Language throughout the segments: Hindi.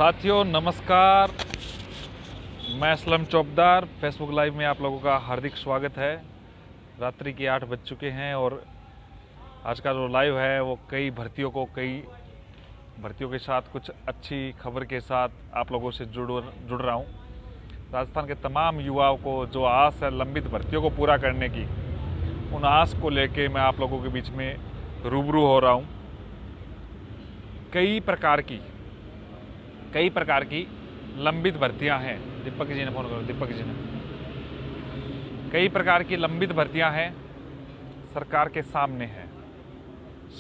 साथियों नमस्कार, मैं असलम चौबदार फेसबुक लाइव में आप लोगों का हार्दिक स्वागत है। रात्रि के 8 बज चुके हैं और आज का जो लाइव है वो कई भर्तियों के साथ कुछ अच्छी खबर के साथ आप लोगों से जुड़ रहा हूँ। राजस्थान के तमाम युवाओं को जो आस है लंबित भर्तियों को पूरा करने की, उन आस को लेके मैं आप लोगों के बीच में रूबरू हो रहा हूँ। कई प्रकार की लंबित भर्तियां हैं। दीपक जी ने फोन करो, दीपक जी ने। कई प्रकार की लंबित भर्तियां हैं, सरकार के सामने है।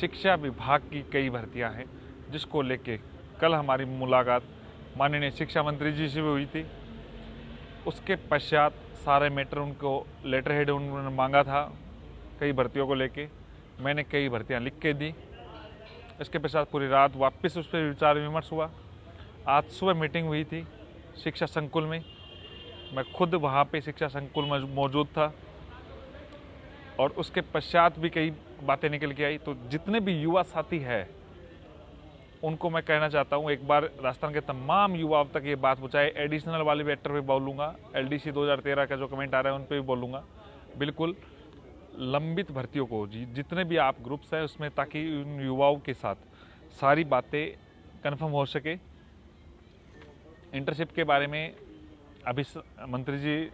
शिक्षा विभाग की कई भर्तियां हैं जिसको लेके कल हमारी मुलाकात माननीय शिक्षा मंत्री जी से भी हुई थी। उसके पश्चात सारे मैटर उनको लेटर हेड उन्होंने मांगा था कई भर्तियों को लेके। मैंने कई भर्तियां लिख के दी। इसके पश्चात पूरी रात वापस उस पर विचार विमर्श हुआ। आज सुबह मीटिंग हुई थी शिक्षा संकुल में। मैं खुद वहाँ पे शिक्षा संकुल में मौजूद था और उसके पश्चात भी कई बातें निकल के आई। तो जितने भी युवा साथी हैं उनको मैं कहना चाहता हूँ, एक बार राजस्थान के तमाम युवाओं तक ये बात पहुँचाए। एडिशनल वाले वेक्टर पे बोलूँगा, LDC 2013 का जो कमेंट आ रहा है उन पर भी बोलूँगा। बिल्कुल लंबित भर्तियों को जितने भी आप ग्रुप्स हैं उसमें, ताकि उन युवाओं के साथ सारी बातें कन्फर्म हो सके। इंटर्नशिप के बारे में अभी मंत्री जी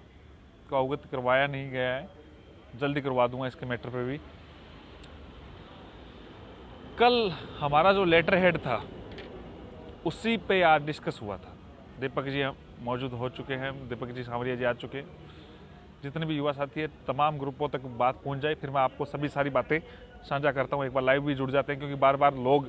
को अवगत करवाया नहीं गया है, जल्दी करवा दूंगा इसके मैटर पे भी। कल हमारा जो लेटर हेड था उसी पे आज डिस्कस हुआ था। दीपक जी मौजूद हो चुके हैं, दीपक जी सांवरिया जी आ चुके हैं। जितने भी युवा साथी है तमाम ग्रुपों तक बात पहुंच जाए, फिर मैं आपको सभी सारी बातें साझा करता हूं। एक बार लाइव भी जुड़ जाते हैं क्योंकि बार बार लोग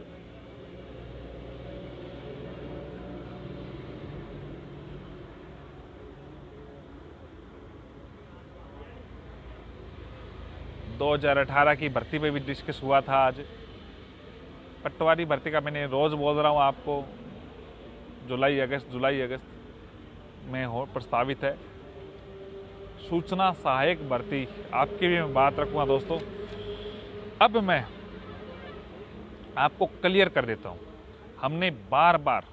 (2018) की भर्ती पे भी डिस्कस हुआ था। आज पटवारी भर्ती का मैंने रोज बोल रहा हूँ आपको, जुलाई अगस्त में हो प्रस्तावित है। सूचना सहायक भर्ती आपकी भी मैं बात रखूँगा दोस्तों। अब मैं आपको क्लियर कर देता हूँ, हमने बार बार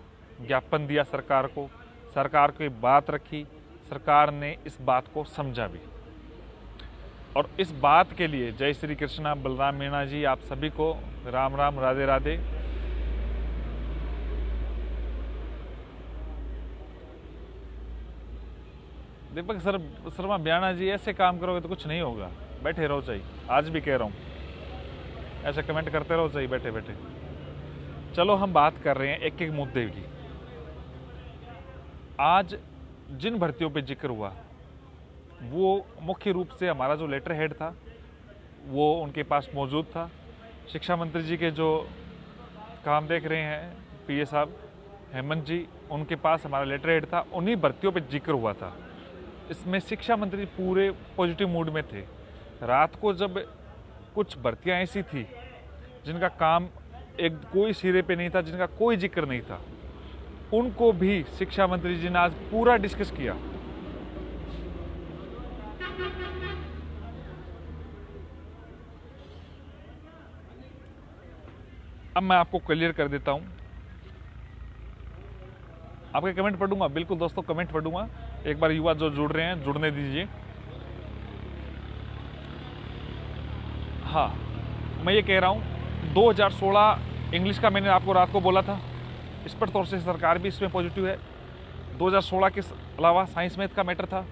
ज्ञापन दिया सरकार को, सरकार की बात रखी, सरकार ने इस बात को समझा भी। और इस बात के लिए जय श्री कृष्णा, बलराम मीणा जी, आप सभी को राम राम, राधे राधे। दीपक शर्मा ब्याना जी, ऐसे काम करोगे तो कुछ नहीं होगा, बैठे रहो चाहिए। आज भी कह रहा हूँ, ऐसे कमेंट करते रहो चाहिए बैठे बैठे। चलो हम बात कर रहे हैं एक एक मुद्दे की। आज जिन भर्तियों पे जिक्र हुआ वो मुख्य रूप से हमारा जो लेटर हेड था वो उनके पास मौजूद था। शिक्षा मंत्री जी के जो काम देख रहे हैं PA साहब हेमंत जी, उनके पास हमारा लेटर हेड था। उन्हीं भर्तियों पे जिक्र हुआ था। इसमें शिक्षा मंत्री पूरे पॉजिटिव मूड में थे। रात को जब कुछ भर्तियां ऐसी थी जिनका काम कोई सिरे पे नहीं था, जिनका कोई जिक्र नहीं था, उनको भी शिक्षा मंत्री जी ने आज पूरा डिस्कस किया। अब मैं आपको क्लियर कर देता हूं। आपके कमेंट पढ़ूंगा, बिल्कुल दोस्तों कमेंट पढ़ूंगा। एक बार युवा जो जुड़ रहे हैं जुड़ने दीजिए। हाँ, मैं ये कह रहा हूं 2016 इंग्लिश का मैंने आपको रात को बोला था, स्पष्ट तौर से सरकार भी इसमें पॉजिटिव है। 2016 के अलावा साइंस मैथ का मैटर था।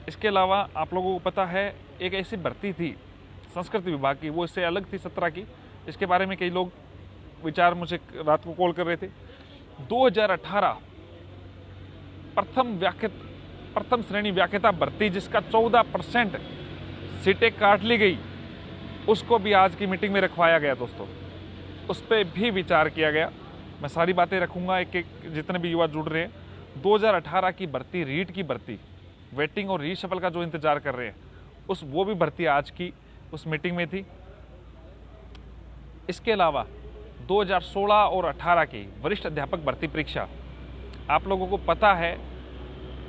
इसके अलावा आप लोगों को पता है एक ऐसी भर्ती थी संस्कृत विभाग की, वो इससे अलग थी 17 की। इसके बारे में कई लोग विचार मुझे रात को कॉल कर रहे थे। 2018 प्रथम श्रेणी व्याख्याता भर्ती जिसका 14% सीटें काट ली गई, उसको भी आज की मीटिंग में रखवाया गया दोस्तों। उस पर भी विचार किया गया। मैं सारी बातें रखूंगा एक एक, जितने भी युवा जुड़ रहे हैं। 2018 की भर्ती, रीट की भर्ती, वेटिंग और रीशफल का जो इंतजार कर रहे हैं, वो भी भर्ती आज की उस मीटिंग में थी। इसके अलावा 2016 और 18 की वरिष्ठ अध्यापक भर्ती परीक्षा, आप लोगों को पता है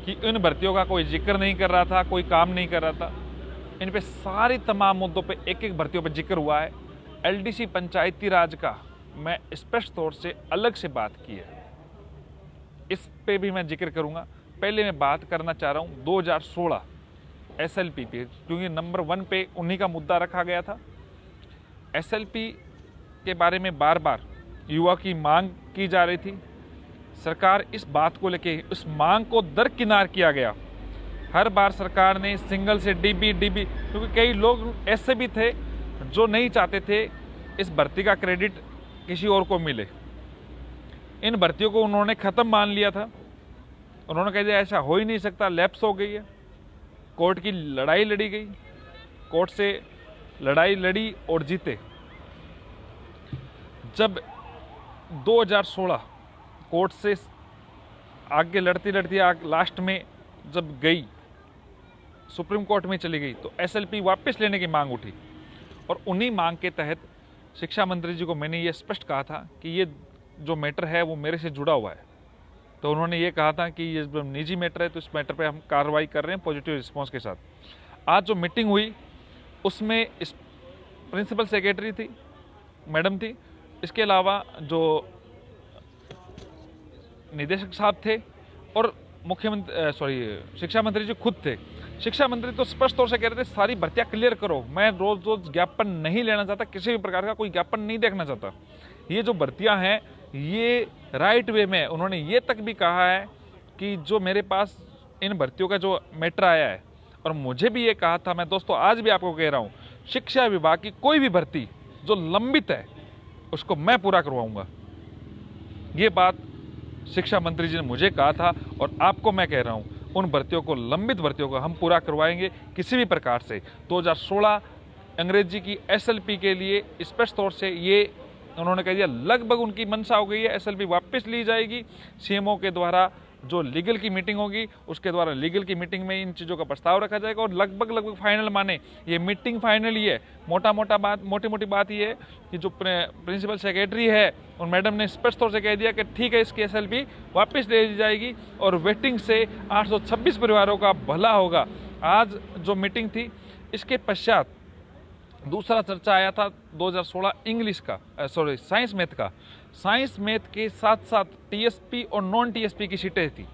कि इन भर्तियों का कोई जिक्र नहीं कर रहा था, कोई काम नहीं कर रहा था। इन पे सारी तमाम मुद्दों पे एक एक भर्तियों पे जिक्र हुआ है। LDC पंचायती राज का मैं स्पष्ट तौर से अलग से बात की है, इस पे भी मैं जिक्र करूंगा। पहले मैं बात करना चाह रहा हूं 2016 SLP पे, क्योंकि नंबर 1 पे उन्हीं का मुद्दा रखा गया था। SLP के बारे में बार बार युवा की मांग की जा रही थी। सरकार इस बात को लेके उस मांग को दरकिनार किया गया। हर बार सरकार ने सिंगल से डीबी, क्योंकि कई लोग ऐसे भी थे जो नहीं चाहते थे इस भर्ती का क्रेडिट किसी और को मिले। इन भर्तियों को उन्होंने खत्म मान लिया था। उन्होंने कह दिया ऐसा हो ही नहीं सकता, लैप्स हो गई है। कोर्ट की लड़ाई लड़ी गई, कोर्ट से लड़ाई लड़ी और जीते। जब 2016 कोर्ट से आगे लड़ती लास्ट में जब गई, सुप्रीम कोर्ट में चली गई, तो SLP वापस लेने की मांग उठी। और उन्हीं मांग के तहत शिक्षा मंत्री जी को मैंने ये स्पष्ट कहा था कि ये जो मैटर है वो मेरे से जुड़ा हुआ है। तो उन्होंने ये कहा था कि ये निजी मैटर है, तो इस मैटर पे हम कार्रवाई कर रहे हैं पॉजिटिव रिस्पांस के साथ। आज जो मीटिंग हुई उसमें इस प्रिंसिपल सेक्रेटरी थी, मैडम थी, इसके अलावा जो निदेशक साहब थे और शिक्षा मंत्री जी खुद थे। शिक्षा मंत्री तो स्पष्ट तौर से कह रहे थे सारी भर्तियां क्लियर करो, मैं रोज रोज ज्ञापन नहीं लेना चाहता, किसी भी प्रकार का कोई ज्ञापन नहीं देखना चाहता। ये जो भर्तियां हैं ये राइट वे में। उन्होंने ये तक भी कहा है कि जो मेरे पास इन भर्तियों का जो मैटर आया है, और मुझे भी ये कहा था, मैं दोस्तों आज भी आपको कह रहा हूं, शिक्षा विभाग की कोई भी भर्ती जो लंबित है उसको मैं पूरा करवाऊंगा। ये बात शिक्षा मंत्री जी ने मुझे कहा था और आपको मैं कह रहा हूं, उन भर्तियों को, लंबित भर्तियों को हम पूरा करवाएंगे किसी भी प्रकार से। 2016 अंग्रेजी की SLP के लिए स्पष्ट तौर से ये उन्होंने कह दिया, लगभग उनकी मंशा हो गई है, SLP वापस ली जाएगी। CMO के द्वारा जो लीगल की मीटिंग होगी उसके द्वारा लीगल की मीटिंग में इन चीज़ों का प्रस्ताव रखा जाएगा और लगभग फाइनल माने ये मीटिंग फाइनल ही है। मोटी मोटी बात ये है कि जो प्रिंसिपल सेक्रेटरी है उन मैडम ने स्पष्ट तौर से कह दिया कि ठीक है, इसकी SLP वापस ले ली जाएगी और वेटिंग से 826 परिवारों का भला होगा। आज जो मीटिंग थी इसके पश्चात दूसरा चर्चा आया था 2016 इंग्लिश का, साइंस मैथ का। साइंस मैथ के साथ साथ TSP और नॉन TSP की सीटें थी।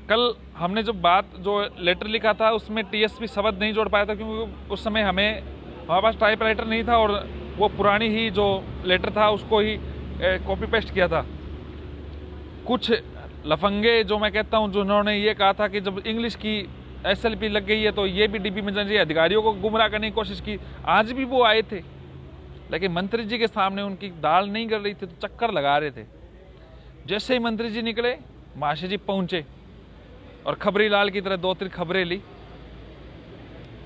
कल हमने जो लेटर लिखा था उसमें TSP शब्द नहीं जोड़ पाया था, क्योंकि उस समय हमारे पास टाइपराइटर नहीं था और वो पुरानी ही जो लेटर था उसको ही कॉपी पेस्ट किया था। कुछ लफंगे जो मैं कहता हूं, जिन्होंने ये कहा था कि जब इंग्लिश की SLP लग गई है तो ये भी DP में जाना चाहिए, अधिकारियों को गुमराह करने की कोशिश की। आज भी वो आए थे, लेकिन मंत्री जी के सामने उनकी दाल नहीं कर रही थी, तो चक्कर लगा रहे थे। जैसे ही मंत्री जी निकले, महाशय जी पहुंचे और खबरी लाल की तरह 2-3 खबरें ली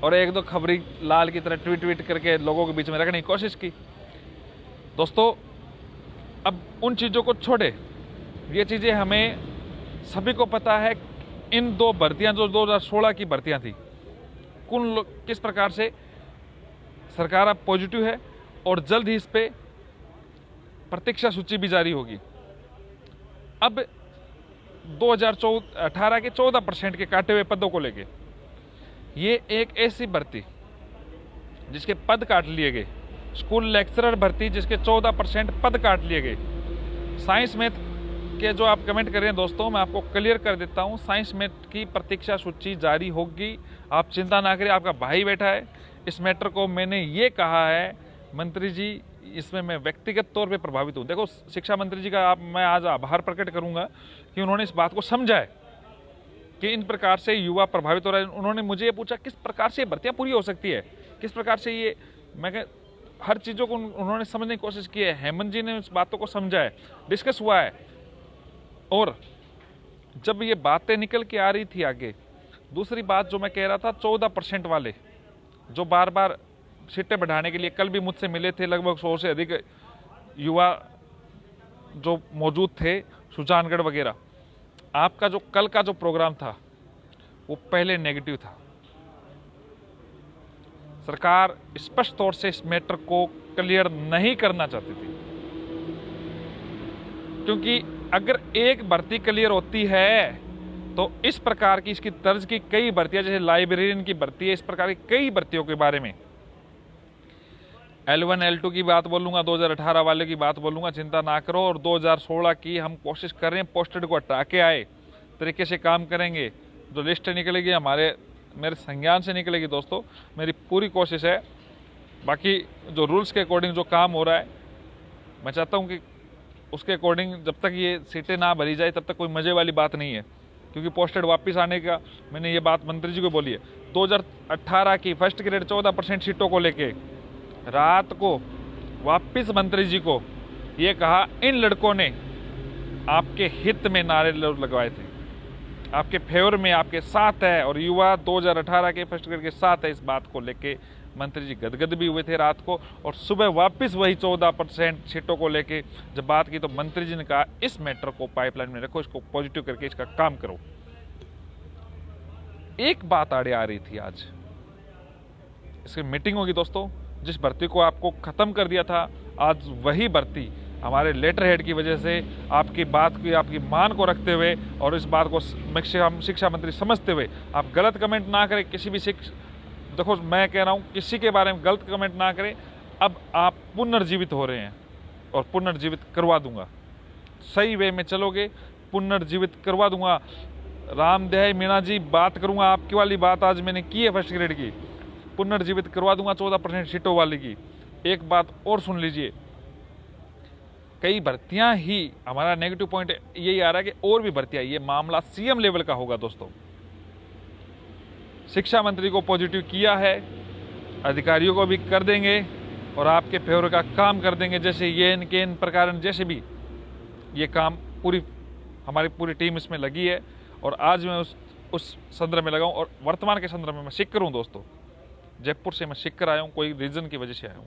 और 1-2 खबरी लाल की तरह ट्वीट करके लोगों के बीच में रखने की कोशिश की। दोस्तों, अब उन चीज़ों को छोड़े, ये चीज़ें हमें सभी को पता है। इन 2 भर्तियां जो 2016 की भर्तियां थी, किस प्रकार से सरकार अब पॉजिटिव है और जल्द ही इस पे प्रतीक्षा सूची भी जारी होगी। अब 2018 के 14% के काटे हुए पदों को लेके, ये एक ऐसी भर्ती जिसके पद काट लिए गए, स्कूल लेक्चरर भर्ती जिसके 14% पद काट लिए गए। साइंस मैथ के जो आप कमेंट कर रहे हैं दोस्तों, मैं आपको क्लियर कर देता हूं, साइंस मैथ की प्रतीक्षा सूची जारी होगी। आप चिंता ना करें, आपका भाई बैठा है। इस मैटर को मैंने ये कहा है, मंत्री जी, इसमें मैं व्यक्तिगत तौर पे प्रभावित हूं। देखो, शिक्षा मंत्री जी का मैं आज आभार प्रकट करूंगा कि उन्होंने इस बात को समझा है कि इन प्रकार से युवा प्रभावित हो रहा है। उन्होंने मुझे ये पूछा किस प्रकार से भर्तियां पूरी हो सकती है, किस प्रकार से ये, मैं हर चीज़ों को उन्होंने समझने की कोशिश की है। हेमंत जी ने इस बातों को समझा है, डिस्कस हुआ है। और जब ये बातें निकल के आ रही थी आगे, दूसरी बात जो मैं कह रहा था, 14% वाले जो बार बार सीटें बढ़ाने के लिए कल भी मुझसे मिले थे, लगभग 100 से अधिक युवा जो मौजूद थे, सुजानगढ़ वगैरह। आपका जो कल का जो प्रोग्राम था वो पहले नेगेटिव था। सरकार स्पष्ट तौर से इस मैटर को क्लियर नहीं करना चाहती थी, क्योंकि अगर एक भर्ती क्लियर होती है तो इस प्रकार की, इसकी तर्ज की कई भर्तियां, जैसे लाइब्रेरियन की भर्ती है, इस प्रकार की कई भर्तियों के बारे में L1 L2 की बात बोलूँगा, 2018 वाले की बात बोलूँगा, चिंता ना करो। और 2016 की हम कोशिश कर रहे हैं पोस्टेड को हटा के आए तरीके से काम करेंगे। जो लिस्ट निकलेगी मेरे संज्ञान से निकलेगी दोस्तों, मेरी पूरी कोशिश है। बाकी जो रूल्स के अकॉर्डिंग जो काम हो रहा है, मैं चाहता हूँ कि उसके अकॉर्डिंग जब तक ये सीटें ना भरी जाए तब तक कोई मज़े वाली बात नहीं है। क्योंकि पोस्टेड वापस आने का मैंने ये बात मंत्री जी को बोली है। 2018 की फर्स्ट ग्रेड 14% सीटों को लेके रात को वापस मंत्री जी को ये कहा, इन लड़कों ने आपके हित में नारे लगवाए थे, आपके फेवर में, आपके साथ है। और युवा 2018 के फर्स्ट ग्रेड के साथ है। इस बात को लेके मंत्री जी गदगद भी हुए थे रात को। और सुबह वापस वही 14% सीटों को लेके जब बात की तो मंत्री जी ने कहा, इस मैटर को पाइपलाइन में रखो, इसको पॉजिटिव करके इसका काम करो। एक बात आड़े आ रही थी, आज इसकी मीटिंग होगी दोस्तों। जिस भर्ती को आपको खत्म कर दिया था, आज वही भर्ती हमारे लेटर हेड की वजह से आपकी बात की, आपकी मान को रखते हुए और इस बात को शिक्षा मंत्री समझते हुए आप गलत कमेंट ना करें। किसी भी देखो, मैं कह रहा हूं किसी के बारे में गलत कमेंट ना करें। अब आप पुनर्जीवित हो रहे हैं और पुनर्जीवित करवा दूंगा। सही वे में चलोगे, पुनर्जीवित करवा दूंगा। रामदेव मीणा जी, बात करूंगा आपकी वाली बात आज मैंने की है फर्स्ट ग्रेड की, पुनर्जीवित करवा दूंगा 14% सीटों वाली की। एक बात और सुन लीजिए, कई भर्तियां ही, हमारा नेगेटिव पॉइंट यही आ रहा है कि और भी भर्तियां, ये मामला सीएम लेवल का होगा दोस्तों। शिक्षा मंत्री को पॉजिटिव किया है, अधिकारियों को भी कर देंगे और आपके फेवर का काम कर देंगे। जैसे ये इनके प्रकार जैसे भी ये काम हमारी पूरी टीम इसमें लगी है। और आज मैं उस संदर्भ में लगा हूं। और वर्तमान के संदर्भ में मैं सिक्कर हूं दोस्तों, जयपुर से मैं सिक्कर आया हूं, कोई रीजन की वजह से आया हूं।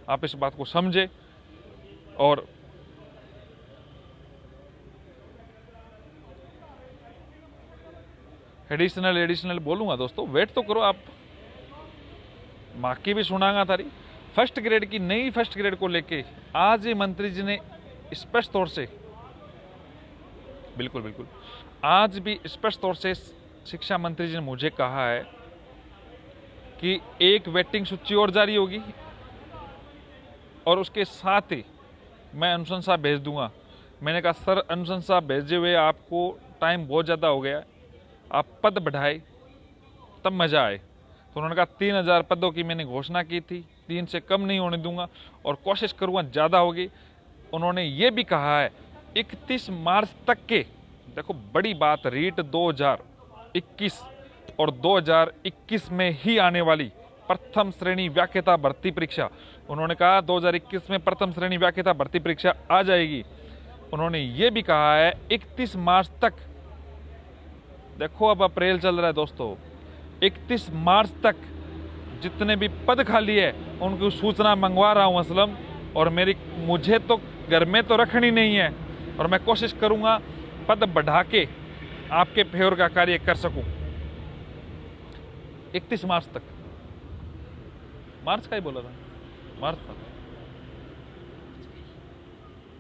आप इस बात को समझे। और एडिशनल बोलूंगा दोस्तों, वेट तो करो आप, माँ की भी सुनागा तारी। फर्स्ट ग्रेड की नई फर्स्ट ग्रेड को लेके आज ही मंत्री जी ने स्पष्ट तौर से, बिल्कुल आज भी स्पष्ट तौर से शिक्षा मंत्री जी ने मुझे कहा है कि एक वेटिंग सूची और जारी होगी और उसके साथ ही मैं अनुशंसा भेज दूंगा। मैंने कहा सर, अनुशंसा भेजे हुए आपको टाइम बहुत ज़्यादा हो गया, आप पद बढ़ाए तब मज़ा आए। तो उन्होंने कहा 3000 पदों की मैंने घोषणा की थी, 3 से कम नहीं होने दूंगा और कोशिश करूंगा ज़्यादा होगी। उन्होंने ये भी कहा है 31 मार्च तक के, देखो बड़ी बात, रीट 2021 और 2021 में ही आने वाली प्रथम श्रेणी व्याख्याता भर्ती परीक्षा, उन्होंने कहा 2021 में प्रथम श्रेणी व्याख्याता भर्ती परीक्षा आ जाएगी। उन्होंने ये भी कहा है 31 मार्च तक, देखो अब अप्रैल चल रहा है दोस्तों, 31 मार्च तक जितने भी पद खाली है उनकी सूचना मंगवा रहा हूं असलम। और मुझे तो घर में तो रखनी नहीं है और मैं कोशिश करूंगा पद बढ़ा के आपके फेवर का कार्य कर सकूं। 31 मार्च तक, मार्च का ही बोला था, मार्च तक।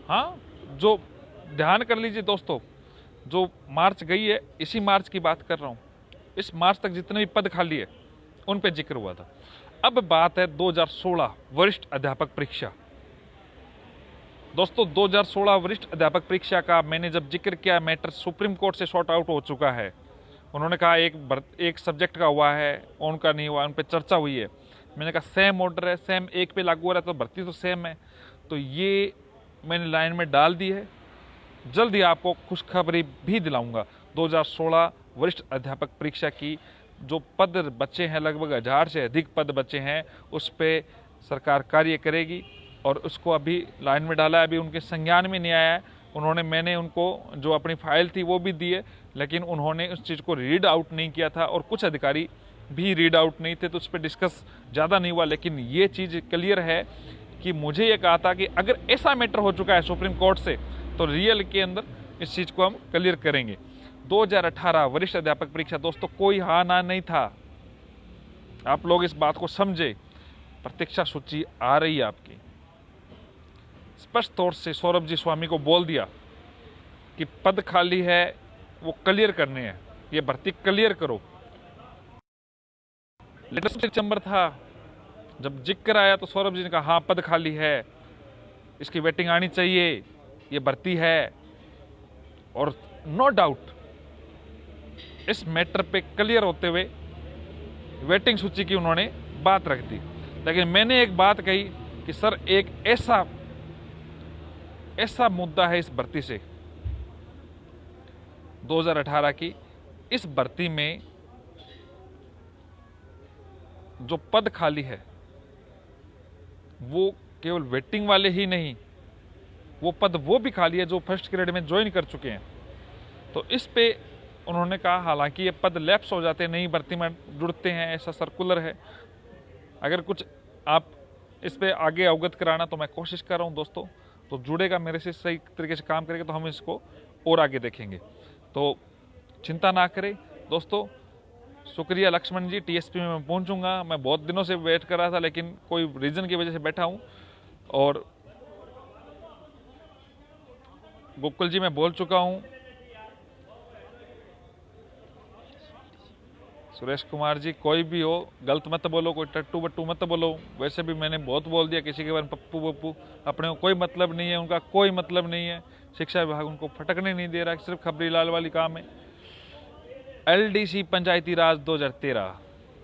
हाँ, जो ध्यान कर लीजिए दोस्तों, जो मार्च गई है इसी मार्च की बात कर रहा हूं। इस मार्च तक जितने भी पद खाली है उन पे जिक्र हुआ था। अब बात है 2016 वरिष्ठ अध्यापक परीक्षा। दोस्तों 2016 वरिष्ठ अध्यापक परीक्षा का मैंने जब जिक्र किया, मैटर सुप्रीम कोर्ट से सॉर्ट आउट हो चुका है। उन्होंने कहा एक सब्जेक्ट का हुआ है, उनका नहीं हुआ, उन पर चर्चा हुई है। मैंने कहा सेम ऑर्डर है, सेम एक पे लागू हो रहा है तो भर्ती तो सेम है। तो ये मैंने लाइन में डाल दी है। जल्द ही आपको खुशखबरी भी दिलाऊंगा। 2016 वरिष्ठ अध्यापक परीक्षा की जो पद बचे हैं, लगभग 1000 से अधिक पद बचे हैं, उस पर सरकार कार्य करेगी और उसको अभी लाइन में डाला है। अभी उनके संज्ञान में नहीं आया है। मैंने उनको जो अपनी फाइल थी वो भी दी है, लेकिन उन्होंने उस चीज़ को रीड आउट नहीं किया था और कुछ अधिकारी भी रीड आउट नहीं थे, तो उस पर डिस्कस ज़्यादा नहीं हुआ। लेकिन ये चीज़ क्लियर है कि मुझे ये कहा था कि अगर ऐसा मैटर हो चुका है सुप्रीम कोर्ट से तो रियल के अंदर इस चीज़ को हम क्लियर करेंगे। 2018 वरिष्ठ अध्यापक परीक्षा दोस्तों, कोई हाँ ना नहीं था। आप लोग इस बात को समझे। प्रतीक्षा सूची आ रही है आपकी। स्पष्ट तौर से सौरभ जी स्वामी को बोल दिया कि पद खाली है, वो क्लियर करने हैं, ये भर्ती क्लियर करो। लेटेस्ट चैम्बर था जब जिक्र आया तो सौरभ जी ने कहा हाँ पद खाली है, इसकी वेटिंग आनी चाहिए, ये भर्ती है। और नो डाउट इस मैटर पे क्लियर होते हुए वेटिंग सूची की उन्होंने बात रख दी। लेकिन मैंने एक बात कही कि सर एक ऐसा मुद्दा है इस भर्ती से 2018 की, इस भर्ती में जो पद खाली है वो केवल वेटिंग वाले ही नहीं, वो पद वो भी खाली है जो फर्स्ट ग्रेड में ज्वाइन कर चुके हैं। तो इस पे उन्होंने कहा हालांकि ये पद लैप्स हो जाते हैं, नई भर्ती में जुड़ते हैं, ऐसा सर्कुलर है। अगर कुछ आप इस पे आगे अवगत कराना तो मैं कोशिश कर रहा हूं दोस्तों, तो जुड़ेगा मेरे से, सही तरीके से काम करेगा तो हम इसको और आगे देखेंगे। तो चिंता ना करें दोस्तों। शुक्रिया लक्ष्मण जी, टीएसपी में मैं पहुंचूंगा। मैं बहुत दिनों से वेट कर रहा था लेकिन कोई रीजन की वजह से बैठा हूं। और गोकुल जी मैं बोल चुका हूं, सुरेश कुमार जी कोई भी हो गलत मत बोलो, कोई टट्टू बट्टू मत बोलो। वैसे भी मैंने बहुत बोल दिया किसी के बारे में पप्पू पप्पू, अपने को कोई मतलब नहीं है, उनका कोई मतलब नहीं है। शिक्षा विभाग उनको फटकने नहीं दे रहा, सिर्फ खबरी लाल वाली काम है। एलडीसी पंचायती राज 2013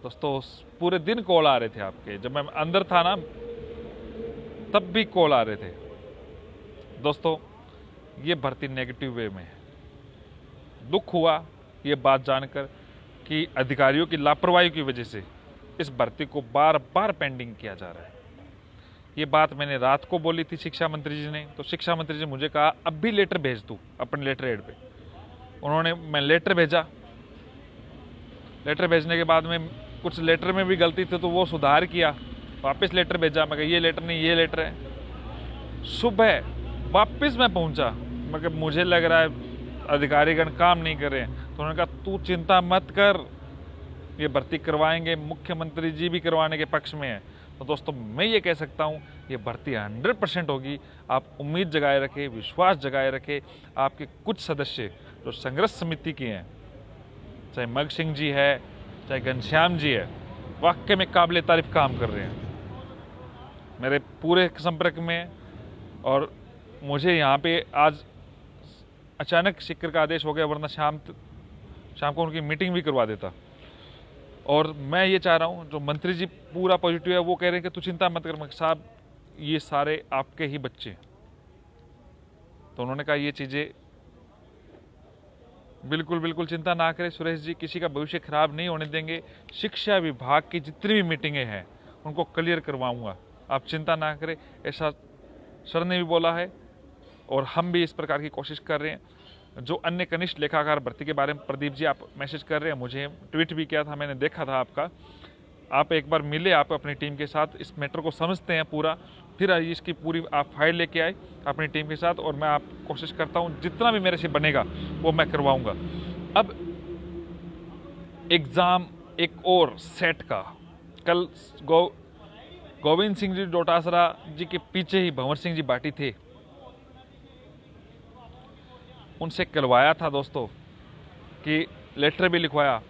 दोस्तों, पूरे दिन कॉल आ रहे थे आपके, जब मैं अंदर था ना तब भी कॉल आ रहे थे दोस्तों। ये भर्ती नेगेटिव वे में है। दुख हुआ ये बात जानकर कि अधिकारियों की लापरवाही की वजह से इस भर्ती को बार बार पेंडिंग किया जा रहा है। ये बात मैंने रात को बोली थी शिक्षा मंत्री जी ने, तो शिक्षा मंत्री जी मुझे कहा अब भी लेटर भेज दूं अपने लेटर हेड पे। उन्होंने, मैं लेटर भेजा, लेटर भेजने के बाद में कुछ लेटर में भी गलती थी तो वो सुधार किया, वापस लेटर भेजा। मैं कहा ये लेटर नहीं, ये लेटर है। सुबह वापस मैं पहुंचा, मगर मुझे लग रहा है अधिकारीगण काम नहीं कर रहे हैं। तो उन्होंने कहा तू चिंता मत कर, ये भर्ती करवाएंगे, मुख्यमंत्री जी भी करवाने के पक्ष में है। तो दोस्तों मैं ये कह सकता हूँ ये भर्ती 100% होगी। आप उम्मीद जगाए रखें, विश्वास जगाए रखें। आपके कुछ सदस्य जो संघर्ष समिति के हैं, चाहे मग सिंह जी है, चाहे घनश्याम जी है, वाकई में काबिल तारीफ काम कर रहे हैं, मेरे पूरे संपर्क में। और मुझे यहाँ पे आज अचानक शिक्र का आदेश हो गया, वरना शाम को उनकी मीटिंग भी करवा देता। और मैं ये चाह रहा हूँ, जो मंत्री जी पूरा पॉजिटिव है, वो कह रहे हैं कि तू चिंता मत कर साहब, ये सारे आपके ही बच्चे। तो उन्होंने कहा ये चीज़ें बिल्कुल चिंता ना करें सुरेश जी, किसी का भविष्य खराब नहीं होने देंगे। शिक्षा विभाग की जितनी भी मीटिंगें हैं उनको क्लियर करवाऊंगा, आप चिंता ना करें। ऐसा सर ने भी बोला है और हम भी इस प्रकार की कोशिश कर रहे हैं। जो अन्य कनिष्ठ लेखाकार भर्ती के बारे में प्रदीप जी आप मैसेज कर रहे हैं, मुझे ट्वीट भी किया था, मैंने देखा था आपका। आप एक बार मिले, आप अपनी टीम के साथ इस मैटर को समझते हैं पूरा, फिर इसकी पूरी आप फाइल लेके आए अपनी टीम के साथ, और मैं आप कोशिश करता हूँ जितना भी मेरे से बनेगा वो मैं करवाऊंगा। अब एग्जाम एक और सेट का, कल गोविंद सिंह जी डोटासरा जी के पीछे ही भंवर सिंह जी बाटी थे, उनसे करवाया था दोस्तों कि लेटर भी लिखवाया,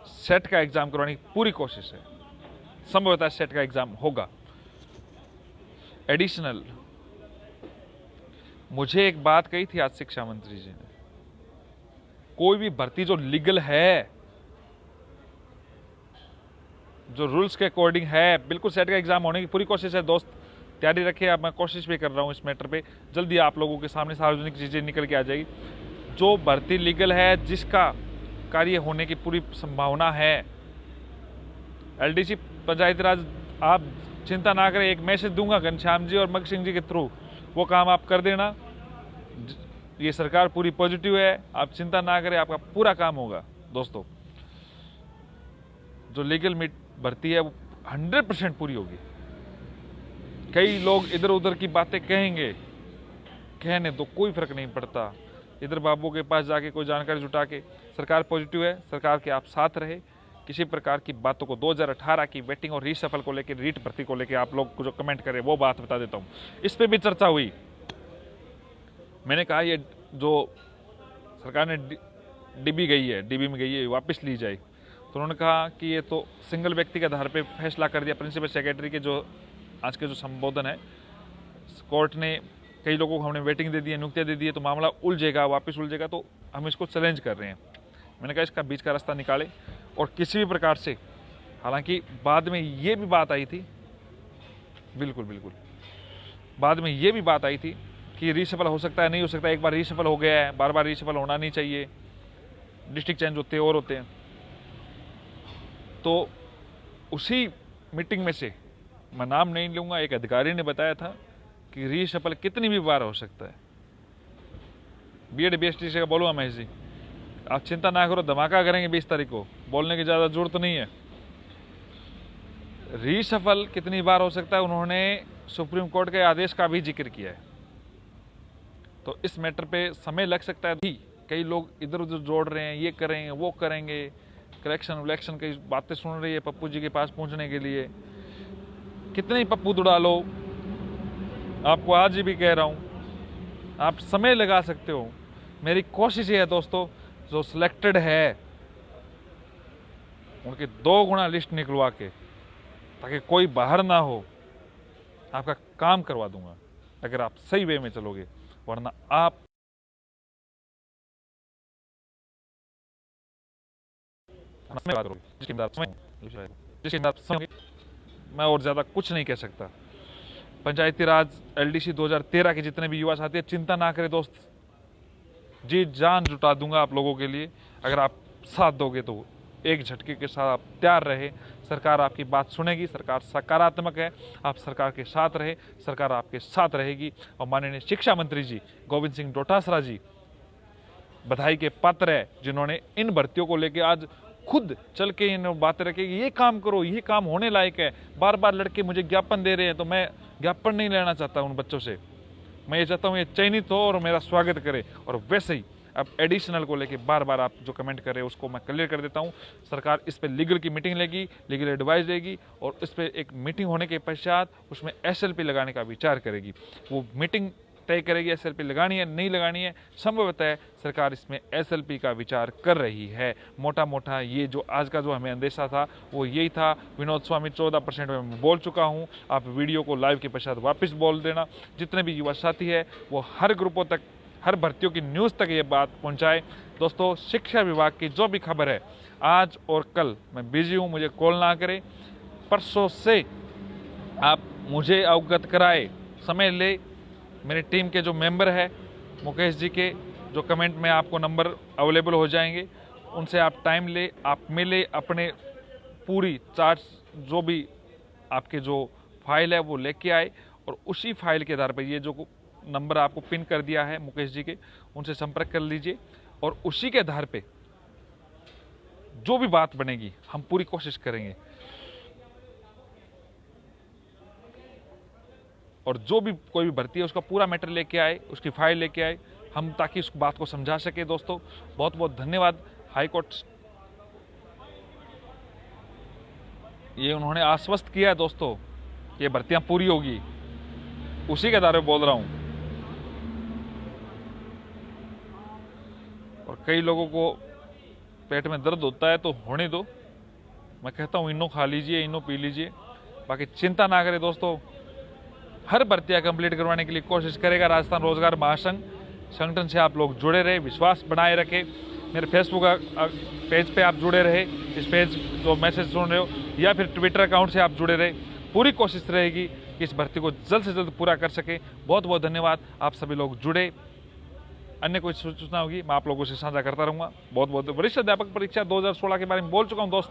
सेट का एग्जाम करवाने की पूरी कोशिश है। संभवतः सेट का एग्जाम होगा। एडिशनल मुझे एक बात कही थी आज शिक्षा मंत्री जी ने, कोई भी भर्ती जो लीगल है, जो रूल्स के अकॉर्डिंग है, बिल्कुल सेट का एग्जाम होने की पूरी कोशिश है दोस्त। तैयारी रखे, अब मैं कोशिश भी कर रहा हूं इस मैटर पे, जल्दी आप लोगों के सामने सार्वजनिक चीजें निकल के आ जाएगी। जो भर्ती लीगल है, जिसका कार्य होने की पूरी संभावना है, एलडीसी पंचायती राज, आप चिंता ना करें, एक मैसेज दूंगा घनश्याम जी और मग सिंह जी के थ्रू, वो काम आप कर देना। ये सरकार पूरी पॉजिटिव है, आप चिंता ना करें, आपका पूरा काम होगा दोस्तों। जो लीगल भर्ती है वो 100% पूरी होगी। कई लोग इधर उधर की बातें कहेंगे, कहने दो, कोई फर्क नहीं पड़ता। इधर बाबू के पास जाके कोई जानकारी जुटा के, सरकार पॉजिटिव है, सरकार के आप साथ रहे। किसी प्रकार की बातों को 2018 की वेटिंग और रीसफल को लेकर, रीट भर्ती को लेकर आप लोग जो कमेंट करें वो बात बता देता हूं। इस पे भी चर्चा हुई। मैंने कहा ये जो सरकार ने डीबी में गई है, वापस ली जाए। तो उन्होंने कहा कि ये तो सिंगल व्यक्ति के आधार पे फैसला कर दिया। प्रिंसिपल सेक्रेटरी के जो आज के जो संबोधन है, कोर्ट ने कई लोगों को हमने वेटिंग दे दी है, नियुक्तियाँ दे दी है, तो मामला उलझेगा, वापस उलझेगा, तो हम इसको चैलेंज कर रहे हैं। मैंने कहा इसका बीच का रास्ता निकाले और किसी भी प्रकार से, हालांकि बाद में ये भी बात आई थी, बिल्कुल बाद में ये भी बात आई थी कि रीशफल हो सकता है, नहीं हो सकता, एक बार रीशफल हो गया है, बार बार रीशफल होना नहीं चाहिए, डिस्ट्रिक्ट चेंज होते और होते हैं। तो उसी मीटिंग में से, मैं नाम नहीं लूंगा, एक अधिकारी ने बताया था कि रीशफल कितनी भी बार हो सकता है। BEd BST से बोलूँगा महेश जी, आप चिंता ना करो, धमाका करेंगे 20 तारीख को, बोलने की ज़्यादा जरूरत तो नहीं है। रीशफल कितनी बार हो सकता है, उन्होंने सुप्रीम कोर्ट के आदेश का भी जिक्र किया है। तो इस मैटर पे समय लग सकता है। कई लोग इधर उधर जोड़ रहे हैं, ये करेंगे वो करेंगे, कलेक्शन वलेक्शन की बातें सुन रही है पप्पू जी के पास पहुंचने के लिए। कितने ही पप्पू दौड़ा लो, आपको आज भी कह रहा हूं, आप समय लगा सकते हो। मेरी कोशिश ये है दोस्तों, जो सिलेक्टेड है उनकी 2 गुना लिस्ट निकलवा के, ताकि कोई बाहर ना हो, आपका काम करवा दूंगा अगर आप सही वे में चलोगे, वरना आप मैं और ज्यादा कुछ नहीं कह सकता। पंचायती राज LDC 2013 के जितने भी युवा साथी, चिंता ना करें दोस्त, जी जान जुटा दूंगा आप लोगों के लिए। अगर आप साथ दोगे तो एक झटके के साथ आप तैयार रहे, सरकार आपकी बात सुनेगी, सरकार सकारात्मक है, आप सरकार के साथ रहे, सरकार आपके साथ रहेगी। और माननीय शिक्षा मंत्री जी गोविंद सिंह डोटासरा जी बधाई के पात्र है, जिन्होंने इन भर्तियों को लेकर आज खुद चल के इन बातें रखे कि ये काम करो, ये काम होने लायक है। बार बार लड़के मुझे ज्ञापन दे रहे हैं, तो मैं ज्ञापन नहीं लेना चाहता उन बच्चों से। मैं ये चाहता हूँ ये चयनित हो और मेरा स्वागत करे। और वैसे ही अब एडिशनल को लेके बार बार आप जो कमेंट कर रहे हैं उसको मैं क्लियर कर देता हूँ। सरकार इस पे लीगल की मीटिंग लेगी, लीगल एडवाइस देगी, और इस पे एक मीटिंग होने के पश्चात उसमें SLP लगाने का विचार करेगी। वो मीटिंग तय करेगी SLP लगानी है नहीं लगानी है। संभवतः है सरकार इसमें SLP का विचार कर रही है। मोटा मोटा ये जो आज का जो हमें अंदेशा था वो यही था। विनोद स्वामी 14% में मैं बोल चुका हूँ, आप वीडियो को लाइव के पश्चात वापस बोल देना। जितने भी युवा साथी है वो हर ग्रुपों तक, हर भर्तियों की न्यूज़ तक ये बात पहुँचाए। दोस्तों, शिक्षा विभाग की जो भी खबर है, आज और कल मैं बिजी हूँ, मुझे कॉल ना करें, परसों से आप मुझे अवगत कराए, समय ले। मेरी टीम के जो मेंबर है मुकेश जी के, जो कमेंट में आपको नंबर अवेलेबल हो जाएंगे, उनसे आप टाइम ले, आप मिले, अपने पूरी चार्ट जो भी आपके जो फाइल है वो लेके आए, और उसी फाइल के आधार पर ये जो नंबर आपको पिन कर दिया है मुकेश जी के, उनसे संपर्क कर लीजिए। और उसी के आधार पे जो भी बात बनेगी हम पूरी कोशिश करेंगे, और जो भी कोई भी भर्ती है उसका पूरा मैटर लेके आए, उसकी फाइल लेके आए हम, ताकि उस बात को समझा सके। दोस्तों, बहुत बहुत धन्यवाद। हाई कोर्ट ये उन्होंने आश्वस्त किया है दोस्तों, ये भर्तियां पूरी होगी, उसी के आधार पर बोल रहा हूं। और कई लोगों को पेट में दर्द होता है तो होने दो, मैं कहता हूं इनो खा लीजिए, इनो पी लीजिए, बाकी चिंता ना करें दोस्तों। हर भर्तियां कंप्लीट करवाने के लिए कोशिश करेगा राजस्थान रोजगार महासंघ। संगठन से आप लोग जुड़े रहे, विश्वास बनाए रखें। मेरे फेसबुक पेज पे आप जुड़े रहे, इस पेज जो मैसेज सुन रहे हो, या फिर ट्विटर अकाउंट से आप जुड़े रहे। पूरी कोशिश रहेगी कि इस भर्ती को जल्द से जल्द पूरा कर सके। बहुत बहुत धन्यवाद, आप सभी लोग जुड़े। अन्य कोई सूचना होगी मैं आप लोगों से साझा करता रहूँगा। बहुत बहुत। वरिष्ठ अध्यापक परीक्षा 2016 के बारे में बोल चुका हूँ दोस्त।